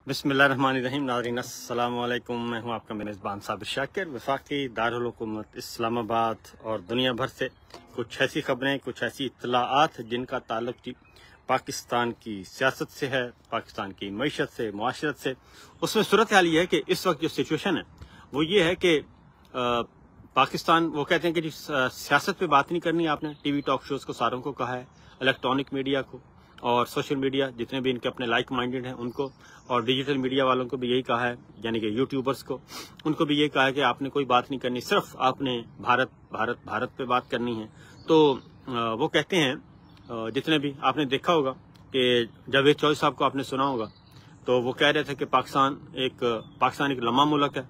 बिस्मिल्लाहिर्रहमानिर्रहीम। नाज़रीन अस्सलाम वालेकुम। मैं हूं आपका मेज़बान साबिर शाकिर। वफाकी दारुल हुकूमत इस्लामाबाद और दुनिया भर से कुछ ऐसी खबरें, कुछ ऐसी इत्तलाआत जिनका ताल्लुक जी पाकिस्तान की सियासत से है, पाकिस्तान की मईशत से, मुआशरत से। उसमें सूरत हाल ये है कि इस वक्त जो सिचुएशन है वो ये है कि पाकिस्तान, वो कहते हैं कि जी सियासत पे बात नहीं करनी आपने। टीवी टॉक शोज़ को सारों को कहा है, इलेक्ट्रॉनिक मीडिया को और सोशल मीडिया जितने भी इनके अपने लाइक माइंडेड हैं उनको, और डिजिटल मीडिया वालों को भी यही कहा है, यानी कि यूट्यूबर्स को, उनको भी यही कहा है कि आपने कोई बात नहीं करनी, सिर्फ आपने भारत भारत भारत पे बात करनी है। तो वो कहते हैं, जितने भी आपने देखा होगा कि जावेद चौधरी साहब को आपने सुना होगा, तो वो कह रहे थे कि पाकिस्तान एक लम्मा मुल्क है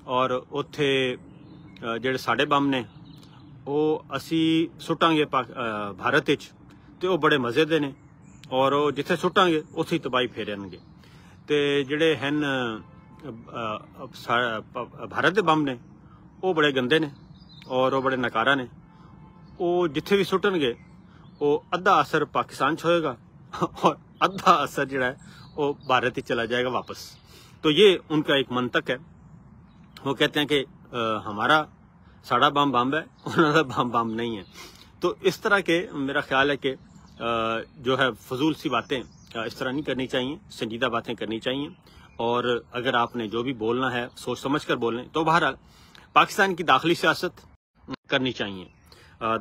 और उत्थे ਜਿਹੜੇ ਸਾਡੇ ਬੰਮ ਨੇ ਉਹ ਅਸੀਂ ਸੁੱਟਾਂਗੇ ਭਾਰਤ ਵਿੱਚ ਤੇ ਉਹ ਬੜੇ ਮਜ਼ੇ ਦੇ ਨੇ, ਔਰ ਉਹ ਜਿੱਥੇ ਸੁੱਟਾਂਗੇ ਉੱਥੇ ਹੀ ਤਬਾਹੀ ਫੇਰਨਗੇ। ਤੇ ਜਿਹੜੇ ਹਨ ਭਾਰਤ ਦੇ ਬੰਮ ਨੇ ਉਹ ਬੜੇ ਗੰਦੇ ਨੇ ਔਰ ਉਹ ਬੜੇ ਨਕਾਰਾ ਨੇ। ਉਹ ਜਿੱਥੇ ਵੀ ਸੁੱਟਣਗੇ ਉਹ ਅੱਧਾ ਅਸਰ ਪਾਕਿस्तान 'ਚ ਹੋਏਗਾ और आधा असर जो है वो भारत ही चला जाएगा वापस। तो ये उनका एक मंतक है। वो कहते हैं कि हमारा साड़ा बम है, उन्होंने बम नहीं है। तो इस तरह के मेरा ख्याल है कि जो है फजूल सी बातें इस तरह नहीं करनी चाहिए, संजीदा बातें करनी चाहिए। और अगर आपने जो भी बोलना है सोच समझ कर बोलें। तो बहरहाल पाकिस्तान की दाखिली सियासत करनी चाहिए,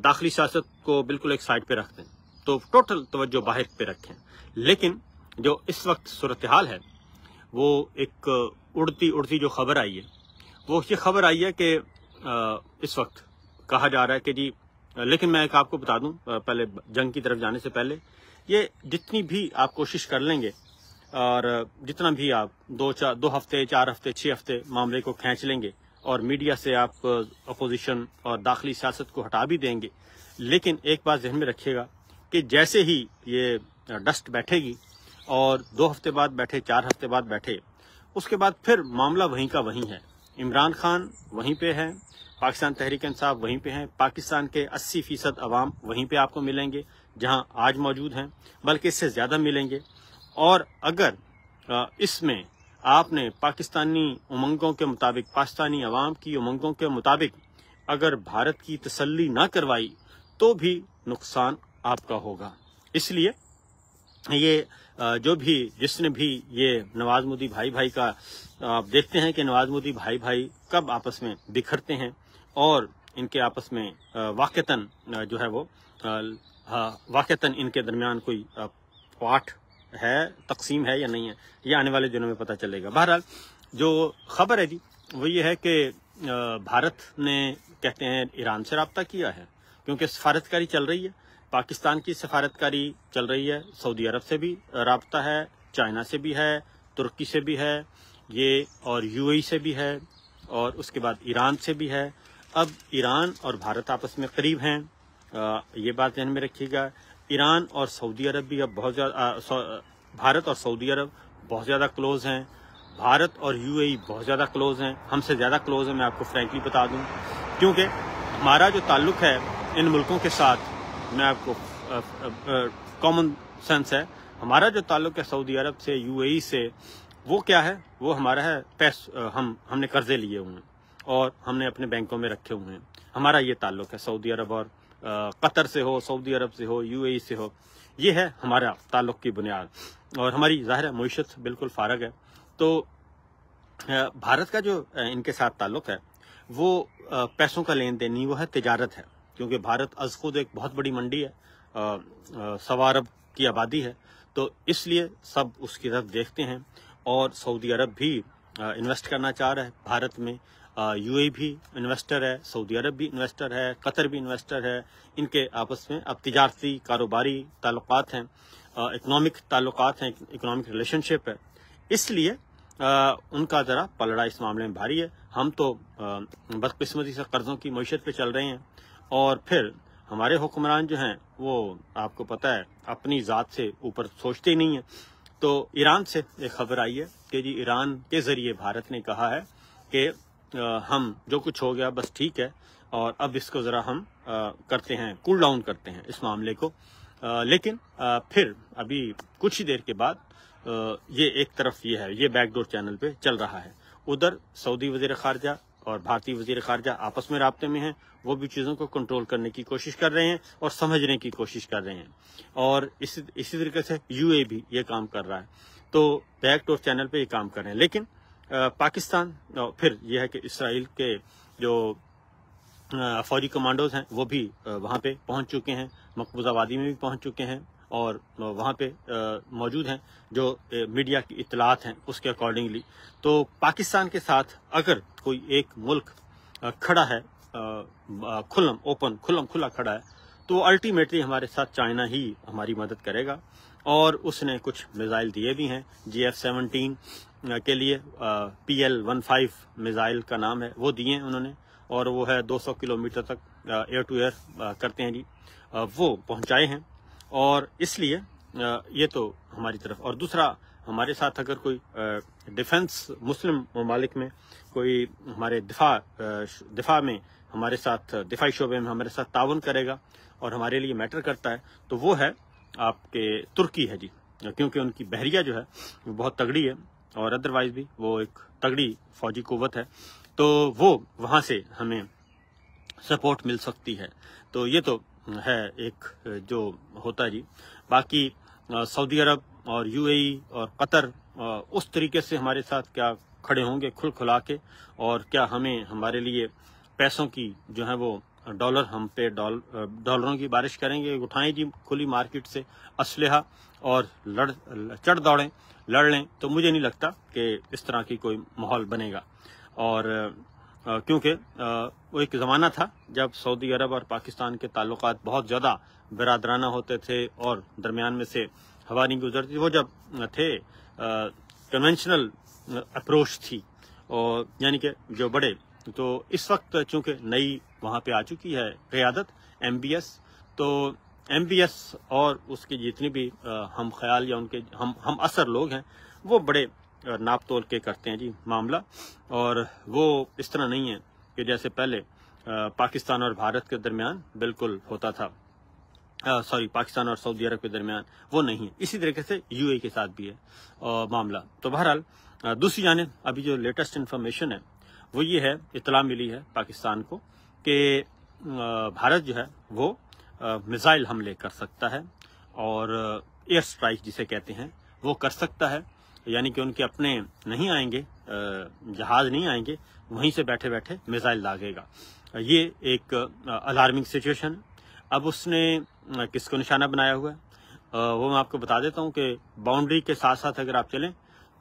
दाखिली सियासत को बिल्कुल एक साइड पे रख दें, तो टोटल तवज्जो बाहर पे रखें। लेकिन जो इस वक्त सूरत हाल है वो एक उड़ती उड़ती जो खबर आई है, वो ये खबर आई है कि इस वक्त कहा जा रहा है कि जी, लेकिन मैं एक आपको बता दूं पहले जंग की तरफ जाने से पहले, ये जितनी भी आप कोशिश कर लेंगे और जितना भी आप 2 हफ्ते 4 हफ्ते 6 हफ्ते मामले को खींच लेंगे और मीडिया से आप अपोजिशन और दाखिली सियासत को हटा भी देंगे, लेकिन एक बात ज़हन में रखिएगा कि जैसे ही ये डस्ट बैठेगी और 2 हफ्ते बाद बैठे, 4 हफ्ते बाद बैठे, उसके बाद फिर मामला वहीं का वहीं है। इमरान खान वहीं पे है, पाकिस्तान तहरीक इंसाफ वहीं पे है, पाकिस्तान के 80% अवाम वहीं पे आपको मिलेंगे जहां आज मौजूद हैं, बल्कि इससे ज़्यादा मिलेंगे। और अगर इसमें आपने पाकिस्तानी उमंगों के मुताबिक, पाकिस्तानी अवाम की उमंगों के मुताबिक अगर भारत की तसल्ली ना करवाई तो भी नुकसान आपका होगा। इसलिए ये जो भी जिसने भी ये नवाज मोदी भाई का, आप देखते हैं कि नवाज मोदी भाई कब आपस में बिखरते हैं और इनके आपस में वाक़तन जो है वो वाक़तन इनके दरमियान कोई पाठ है, तकसीम है या नहीं है, ये आने वाले दिनों में पता चलेगा। बहरहाल जो खबर है जी वो ये है कि भारत ने, कहते हैं, ईरान से रब्ता किया है, क्योंकि सफारतकारी चल रही है, पाकिस्तान की सफारतकारी चल रही है, सऊदी अरब से भी रब्ता है, चाइना से भी है, तुर्की से भी है ये, और यूएई से भी है, और उसके बाद ईरान से भी है। अब ईरान और भारत आपस में करीब हैं, ये बात ध्यान में रखिएगा। ईरान और सऊदी अरब भी अब बहुत ज़्यादा, भारत और सऊदी अरब बहुत ज़्यादा क्लोज हैं, भारत और यूएई बहुत ज़्यादा क्लोज हैं, हमसे ज़्यादा क्लोज हैं, मैं आपको फ्रैंकली बता दूं, क्योंकि हमारा जो ताल्लुक़ है इन मुल्कों के साथ, मैं आपको कॉमन सेंस है, हमारा जो ताल्लुक़ है सऊदी अरब से, यूएई से, वो क्या है, वो हमारा है हमने कर्जे लिए हुए हैं और हमने अपने बैंकों में रखे हुए हैं। हमारा ये ताल्लुक़ है सऊदी अरब और कतर से हो, सऊदी अरब से हो, यूएई से हो, ये है हमारा ताल्लुक़ की बुनियाद। और हमारी ज़ाहिर है मुईशत बिल्कुल फ़ारग है। तो भारत का जो इनके साथ ताल्लुक़ है वो पैसों का लेन देन नहीं, वो है तिजारत है, क्योंकि भारत अज़ खुद एक बहुत बड़ी मंडी है, 1.25 अरब की आबादी है, तो इसलिए सब उसकी तरफ देखते हैं। और सऊदी अरब भी इन्वेस्ट करना चाह रहा है भारत में, यूएई भी इन्वेस्टर है, सऊदी अरब भी इन्वेस्टर है, कतर भी इन्वेस्टर है। इनके आपस में अब तिजारती कारोबारी ताल्लुकात हैं, इकनॉमिक ताल्लुकात हैं, इकनॉमिक रिलेशनशिप है, इसलिए उनका ज़रा पलड़ा इस मामले में भारी है। हम तो बदकिस्मती से कर्ज़ों की मईशत पे चल रहे हैं, और फिर हमारे हुक्मरान जो हैं वो आपको पता है अपनी ज़ात से ऊपर सोचते ही नहीं हैं। तो ईरान से एक खबर आई है कि जी ईरान के ज़रिए भारत ने कहा है कि हम जो कुछ हो गया बस ठीक है, और अब इसको ज़रा हम करते हैं, कूल डाउन करते हैं इस मामले को, लेकिन फिर अभी कुछ ही देर के बाद ये एक तरफ ये है, ये बैकडोर चैनल पे चल रहा है। उधर सऊदी वजीर खारजा और भारतीय वजीर खारजा आपस में राब्ते में हैं, वो भी चीज़ों को कंट्रोल करने की कोशिश कर रहे हैं और समझने की कोशिश कर रहे हैं, और इसी तरीके से यूएई भी ये काम कर रहा है। तो बैकडोर चैनल पे ये काम कर रहे हैं। लेकिन पाकिस्तान फिर यह है कि इसराइल के जो फौजी कमांडोज हैं वो भी वहाँ पे पहुँच चुके हैं, मकबूजा वादी में भी पहुँच चुके हैं और वहाँ पे मौजूद हैं। जो मीडिया की इत्तलात हैं उसके अकॉर्डिंगली तो पाकिस्तान के साथ अगर कोई एक मुल्क खड़ा है, खुल्ला खड़ा है, तो अल्टीमेटली हमारे साथ चाइना ही हमारी मदद करेगा। और उसने कुछ मिसाइल दिए भी हैं, GF-17 के लिए PL-15 मिसाइल का नाम है, वो दिए हैं उन्होंने, और वो है 200 किलोमीटर तक एयर टू एयर करते हैं जी, वो पहुंचाए हैं। और इसलिए ये तो हमारी तरफ। और दूसरा, हमारे साथ अगर कोई डिफेंस मुस्लिम ममालिक में कोई हमारे दिफा में हमारे साथ दिफाई शोबे में हमारे साथ ताउन करेगा और हमारे लिए मैटर करता है, तो वो है आपके तुर्की है जी, क्योंकि उनकी बहरिया जो है वो बहुत तगड़ी है और अदरवाइज भी वो एक तगड़ी फौजी कुव्वत है, तो वो वहाँ से हमें सपोर्ट मिल सकती है। तो ये तो है एक जो होता है जी। बाकी सऊदी अरब और यूएई और कतर उस तरीके से हमारे साथ क्या खड़े होंगे खुला के, और क्या हमें हमारे लिए पैसों की जो है वो डॉलर हम पे डॉलरों की बारिश करेंगे, उठाएं जी खुली मार्केट से असलहा और चढ़ दौड़ें, लड़ लें, तो मुझे नहीं लगता कि इस तरह की कोई माहौल बनेगा। और क्योंकि वो एक ज़माना था जब सऊदी अरब और पाकिस्तान के ताल्लुकात बहुत ज़्यादा बिरादराना होते थे और दरमियान में से हवा नहीं गुजरती, वो जब थे कन्वेंशनल अप्रोच थी, और यानी कि जो बड़े। तो इस वक्त चूंकि नई वहाँ पे आ चुकी है क़यादत MBS, तो MBS और उसके जितने भी हम ख्याल या उनके हम असर लोग हैं, वो बड़े नाप तोल के करते हैं जी मामला। और वो इस तरह नहीं है कि जैसे पहले पाकिस्तान और भारत के दरमियान बिल्कुल होता था, पाकिस्तान और सऊदी अरब के दरमियान वो नहीं है। इसी तरीके से यूएई के साथ भी है मामला। तो बहरहाल दूसरी जानिब अभी जो लेटेस्ट इन्फॉर्मेशन है वो ये है, इतला मिली है पाकिस्तान को कि भारत जो है वो मिसाइल हमले कर सकता है और एयर स्ट्राइक जिसे कहते हैं वो कर सकता है, यानी कि उनके अपने नहीं आएंगे, जहाज नहीं आएंगे, वहीं से बैठे बैठे मिसाइल दागेगा। ये एक अलार्मिंग सिचुएशन। अब उसने किसको निशाना बनाया हुआ है वो मैं आपको बता देता हूँ कि बाउंड्री के साथ साथ अगर आप चलें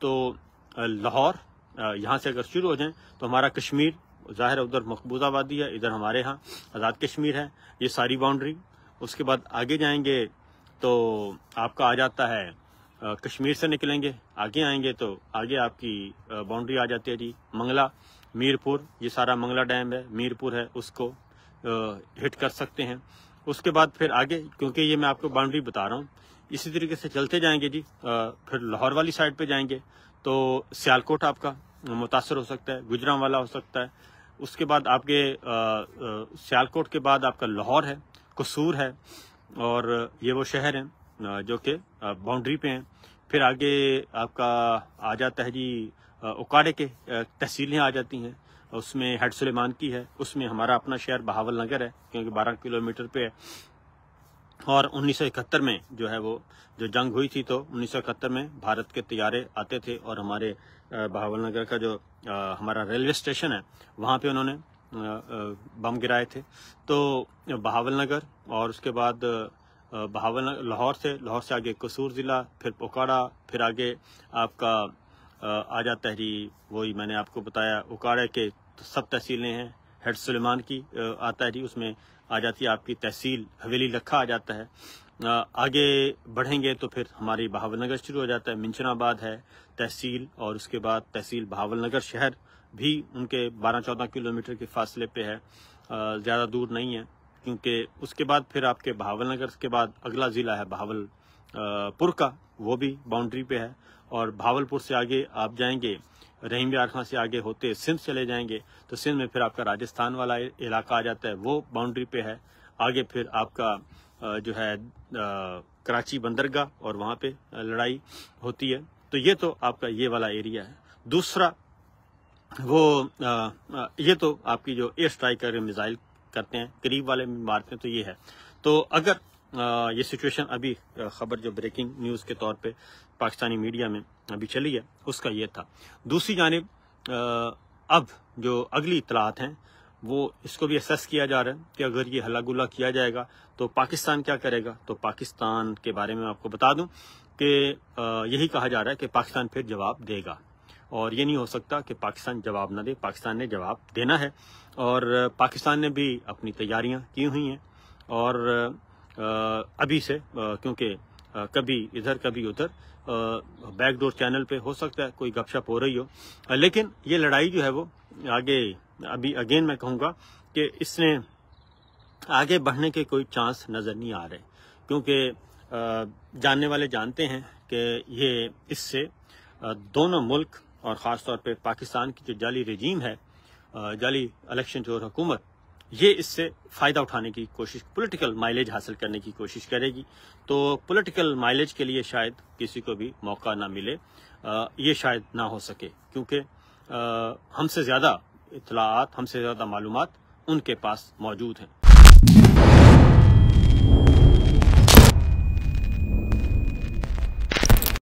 तो लाहौर यहाँ से अगर शुरू हो जाएं तो हमारा कश्मीर ज़ाहिर है, उधर मकबूजा वादी है, इधर हमारे यहाँ आज़ाद कश्मीर है, ये सारी बाउंड्री। उसके बाद आगे जाएंगे तो आपका आ जाता है कश्मीर से निकलेंगे, आगे आएंगे तो आगे आपकी बाउंड्री आ जाती है जी मंगला, मीरपुर, ये सारा मंगला डैम है, मीरपुर है, उसको हिट कर सकते हैं। उसके बाद फिर आगे, क्योंकि ये मैं आपको बाउंड्री बता रहा हूँ, इसी तरीके से चलते जाएंगे जी, फिर लाहौर वाली साइड पे जाएंगे तो सियालकोट आपका मुतासर हो सकता है, गुजरांवाला हो सकता है। उसके बाद आपके सियालकोट के बाद आपका लाहौर है, कसूर है, और ये वो शहर हैं जो कि बाउंड्री पे हैं। फिर आगे आपका आ जाता है जी उकाड़े के तहसीलें आ जाती हैं, उसमें हेड सुलेमान की है, उसमें हमारा अपना शहर बहावल नगर है क्योंकि 12 किलोमीटर पे है। और 1971 में जो है वो जो जंग हुई थी तो 1971 में भारत के तैयारे आते थे और हमारे बहावल नगर का जो हमारा रेलवे स्टेशन है वहाँ पे उन्होंने बम गिराए थे। तो बहावल नगर और उसके बाद लाहौर से आगे कसूर ज़िला, फिर उकाड़ा, फिर आगे आपका आ जाता है जी वही मैंने आपको बताया उकाड़े के सब तहसीलें हैं, हेड सुलेमान की आता है जी, उसमें आ जाती है आपकी तहसील हवेली लखा आ जाता है। आगे बढ़ेंगे तो फिर हमारी बहावल नगर शुरू हो जाता है, मिंचनाबाद है तहसील, और उसके बाद तहसील बहावल नगर शहर भी उनके 12-14 किलोमीटर के फासले पे है, ज़्यादा दूर नहीं है। क्योंकि उसके बाद फिर आपके बहावल नगर के बाद अगला ज़िला है बहावलपुर का, वो भी बाउंड्री पे है। और भावलपुर से आगे आप जाएंगे, रहीम बिहार खां से आगे होते सिंध चले जाएंगे तो सिंध में फिर आपका राजस्थान वाला इलाका आ जाता है, वो बाउंड्री पे है। आगे फिर आपका जो है कराची बंदरगाह और वहाँ पे लड़ाई होती है। तो ये तो आपका ये वाला एरिया है। दूसरा वो ये तो आपकी जो एयर स्ट्राइक कर मिसाइल करते हैं, करीब वाले मारते हैं, तो ये है। तो अगर ये सिचुएशन अभी खबर जो ब्रेकिंग न्यूज़ के तौर पे पाकिस्तानी मीडिया में अभी चली है, उसका ये था। दूसरी जानिब अब जो अगली इतलात हैं वो इसको भी असेस किया जा रहा है कि अगर ये हल्ला गुल्ला किया जाएगा तो पाकिस्तान क्या करेगा। तो पाकिस्तान के बारे में आपको बता दूं कि यही कहा जा रहा है कि पाकिस्तान फिर जवाब देगा, और ये नहीं हो सकता कि पाकिस्तान जवाब ना दे। पाकिस्तान ने जवाब देना है और पाकिस्तान ने भी अपनी तैयारियां की हुई हैं, और अभी से क्योंकि कभी इधर कभी उधर बैकडोर चैनल पे हो सकता है कोई गपशप हो रही हो, लेकिन ये लड़ाई जो है वो आगे अभी अगेन मैं कहूँगा कि इसने आगे बढ़ने के कोई चांस नज़र नहीं आ रहे, क्योंकि जानने वाले जानते हैं कि ये इससे दोनों मुल्क और ख़ास तौर पे पाकिस्तान की जो जाली रजीम है, जाली इलेक्शन जो हुकूमत, ये इससे फ़ायदा उठाने की कोशिश, पॉलिटिकल माइलेज हासिल करने की कोशिश करेगी। तो पॉलिटिकल माइलेज के लिए शायद किसी को भी मौका ना मिले, ये शायद ना हो सके, क्योंकि हमसे ज़्यादा इत्तलाआत, हमसे ज़्यादा मालूमात उनके पास मौजूद हैं।